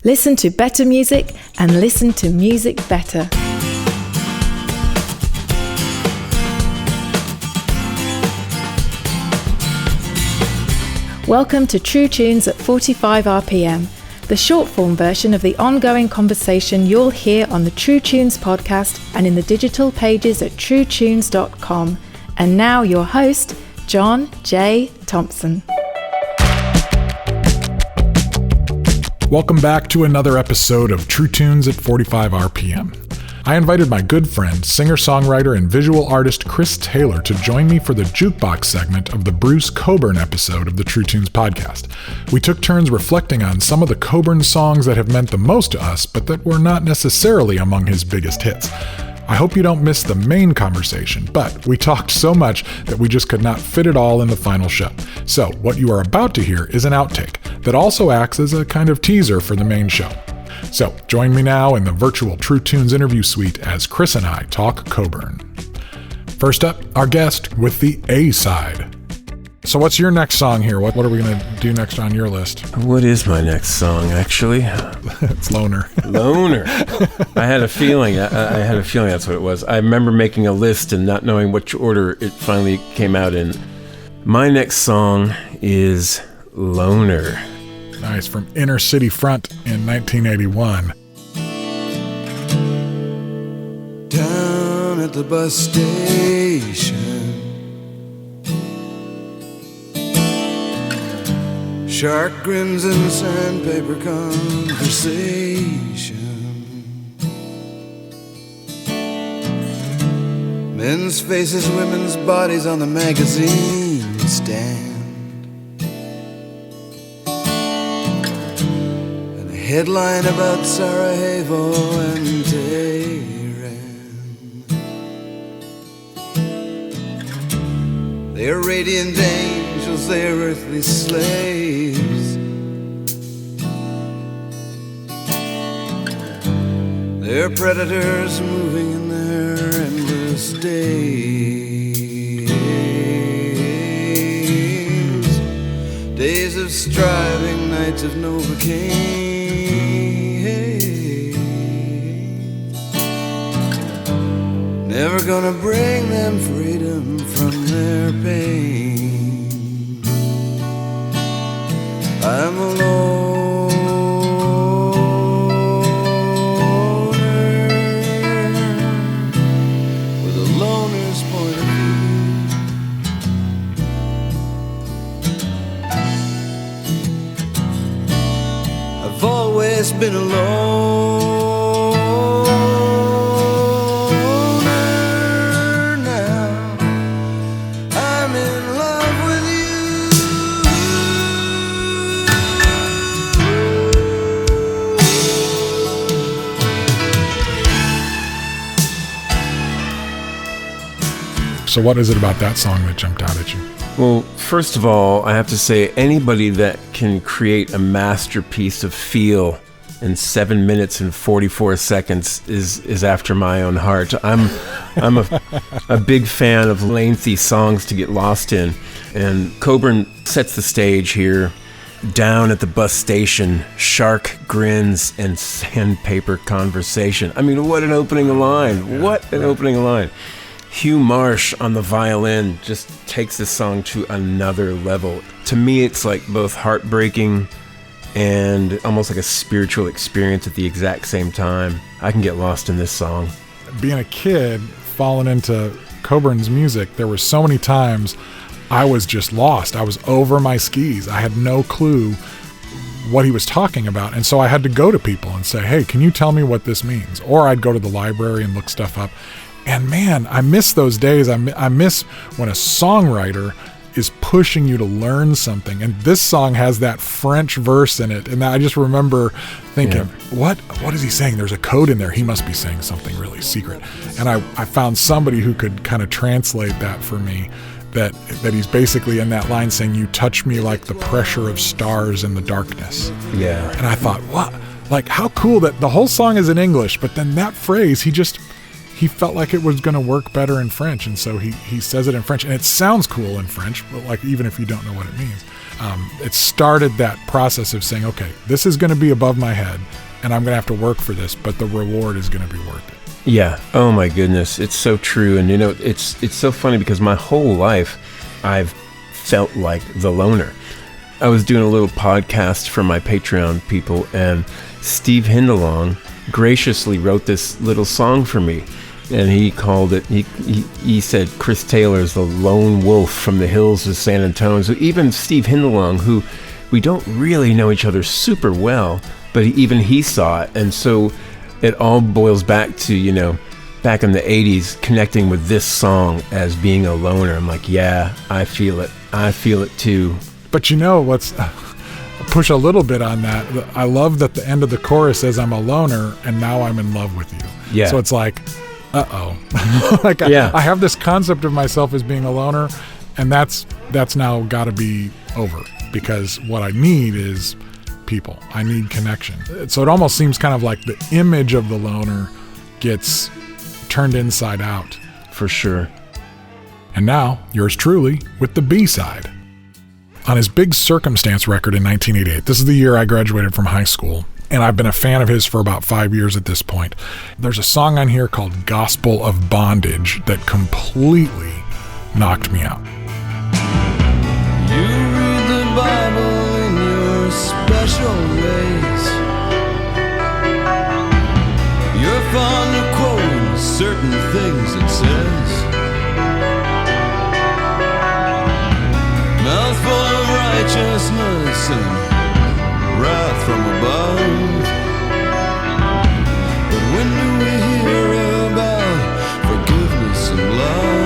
Listen to better music and listen to music better. Welcome to TrueTunes at 45 RPM, the short-form version of the ongoing conversation you'll hear on the TrueTunes podcast and in the digital pages at truetunes.com. And now your host, John J. Thompson. Welcome back to another episode of TrueTunes at 45 RPM. I invited my good friend, singer-songwriter and visual artist Chris Taylor to join me for the Jukebox segment of the Bruce Cockburn episode of the TrueTunes podcast. We took turns reflecting on some of the Cockburn songs that have meant the most to us, but that were not necessarily among his biggest hits. I hope you don't miss the main conversation, but we talked so much that we just could not fit it all in the final show. So what you are about to hear is an outtake that also acts as a kind of teaser for the main show. So join me now in the virtual TrueTunes interview suite as Chris and I talk Cockburn. First up, our guest with the A side. So what's your next song here? What are we going to do next on your list? What is my next song, actually? It's Loner. Loner. I had a feeling. I had a feeling that's what it was. I remember making a list and not knowing which order it finally came out in. My next song is Loner. Nice, from Inner City Front in 1981. Down at the bus station, shark grins and sandpaper conversation, men's faces, women's bodies on the magazine stand, headline about Sarajevo and Tehran. They're radiant angels, they're earthly slaves. They're predators moving in their endless days. Days of striving, nights of Novocaine. Never gonna bring them freedom from their pain. I'm a loner with a loner's point of view. I've always been alone. So what is it about that song that jumped out at you? Well, first of all, I have to say anybody that can create a masterpiece of feel in 7 minutes and 44 seconds is after my own heart. I'm a big fan of lengthy songs to get lost in, and Cockburn sets the stage here. Down at the bus station, shark grins and sandpaper conversation. I mean, what an opening line! What an opening line! Hugh Marsh on the violin just takes this song to another level. To me, it's like both heartbreaking and almost like a spiritual experience at the exact same time. I can get lost in this song. Being a kid, falling into Cockburn's music, there were so many times I was just lost. I was over my skis. I had no clue what he was talking about. And so I had to go to people and say, hey, can you tell me what this means? Or I'd go to the library and look stuff up. And man, I miss those days. I miss when a songwriter is pushing you to learn something. And this song has that French verse in it. And I just remember thinking, what is he saying? There's a code in there. He must be saying something really secret. And I found somebody who could kind of translate that for me, that he's basically in that line saying, you touch me like the pressure of stars in the darkness. Yeah. And I thought, what? Like, how cool that the whole song is in English, but then that phrase, he felt like it was going to work better in French, and so he says it in French, and it sounds cool in French, but like even if you don't know what it means. It started that process of saying, okay, this is going to be above my head. and I'm going to have to work for this, but the reward is going to be worth it. Yeah. Oh my goodness. It's so true. And it's so funny because my whole life I've felt like the loner. I was doing a little podcast for my Patreon people, and Steve Hindalong graciously wrote this little song for me. And he called it, he said, Chris Taylor's the lone wolf from the hills of San Antonio. So even Steve Hindalong, who we don't really know each other super well, but even he saw it. And so it all boils back to, back in the 80s, connecting with this song as being a loner. I'm like, yeah, I feel it. I feel it too. But let's push a little bit on that. I love that the end of the chorus says, I'm a loner, and now I'm in love with you. Yeah. So it's like, I have this concept of myself as being a loner, and that's now got to be over, because what I need is people. I need connection. So it almost seems kind of like the image of the loner gets turned inside out. For sure. And now, yours truly with the B-side. On his Big Circumstance record in 1988, this is the year I graduated from high school, and I've been a fan of his for about 5 years at this point. There's a song on here called Gospel of Bondage that completely knocked me out. You read the Bible in your special ways. You're fond of quoting certain things it says. Mouthful of righteousness and wrath from above. But when do we hear about forgiveness and love?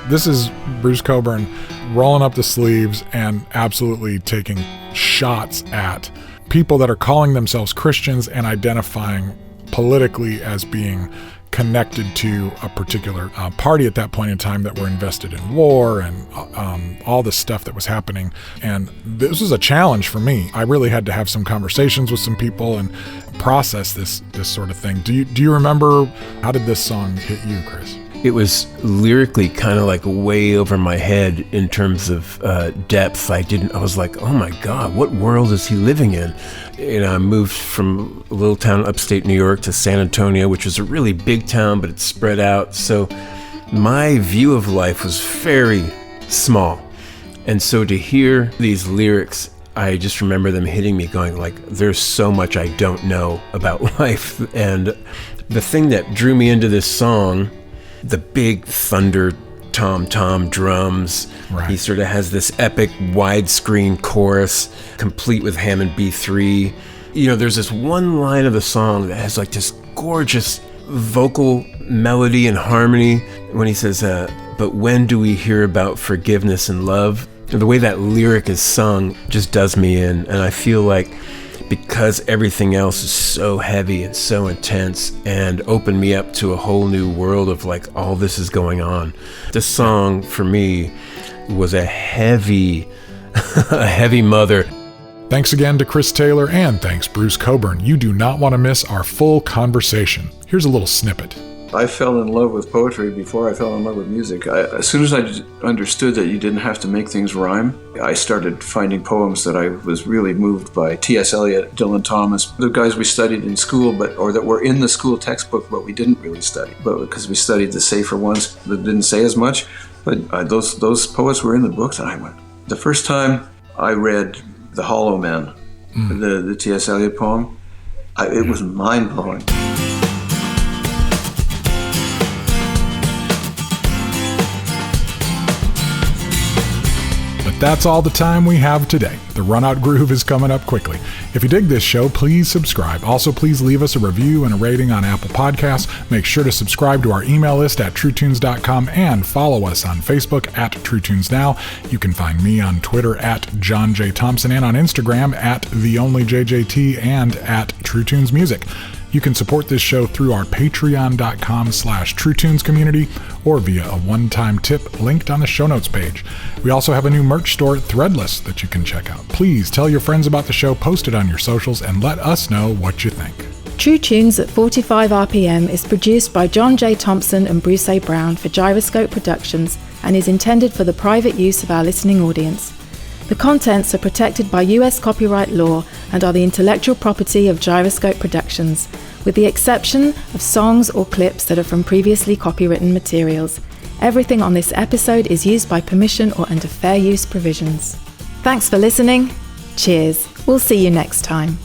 This is Bruce Cockburn rolling up the sleeves and absolutely taking shots at people that are calling themselves Christians and identifying politically as being connected to a particular party at that point in time that were invested in war and all the stuff that was happening. And this was a challenge for me. I really had to have some conversations with some people and process this sort of thing. Do you remember, how did this song hit you, Chris? It was lyrically kind of like way over my head in terms of depth. I was like, oh my God, what world is he living in? I moved from a little town upstate New York to San Antonio, which was a really big town, but it's spread out. So my view of life was very small. And so to hear these lyrics, I just remember them hitting me going like, there's so much I don't know about life. And the thing that drew me into this song, the big thunder tom-tom drums. Right. He sort of has this epic widescreen chorus, complete with Hammond B3. There's this one line of the song that has like this gorgeous vocal melody and harmony when he says, but when do we hear about forgiveness and love? And the way that lyric is sung just does me in. And I feel like because everything else is so heavy and so intense and opened me up to a whole new world of like all this is going on. This song for me was a heavy mother. Thanks again to Chris Taylor, and thanks Bruce Cockburn. You do not want to miss our full conversation. Here's a little snippet. I fell in love with poetry before I fell in love with music. As soon as I understood that you didn't have to make things rhyme, I started finding poems that I was really moved by. T.S. Eliot, Dylan Thomas, the guys we studied in school, or that were in the school textbook, but we didn't really study. But because we studied the safer ones that didn't say as much, but those poets were in the books, and I went. The first time I read The Hollow Man, the T.S. Eliot poem, it was mind-blowing. That's all the time we have today. The Runout Groove is coming up quickly. If you dig this show, please subscribe. Also, please leave us a review and a rating on Apple Podcasts. Make sure to subscribe to our email list at TrueTunes.com and follow us on Facebook at TrueTunes Now. You can find me on Twitter at John J. Thompson and on Instagram at TheOnlyJJT and at TrueTunes Music. You can support this show through our patreon.com/TrueTunes community or via a one-time tip linked on the show notes page. We also have a new merch store, Threadless, that you can check out. Please tell your friends about the show, post it on your socials, and let us know what you think. True Tunes at 45 RPM is produced by John J. Thompson and Bruce A. Brown for Gyroscope Productions and is intended for the private use of our listening audience. The contents are protected by US copyright law and are the intellectual property of Gyroscope Productions, with the exception of songs or clips that are from previously copywritten materials. Everything on this episode is used by permission or under fair use provisions. Thanks for listening. Cheers. We'll see you next time.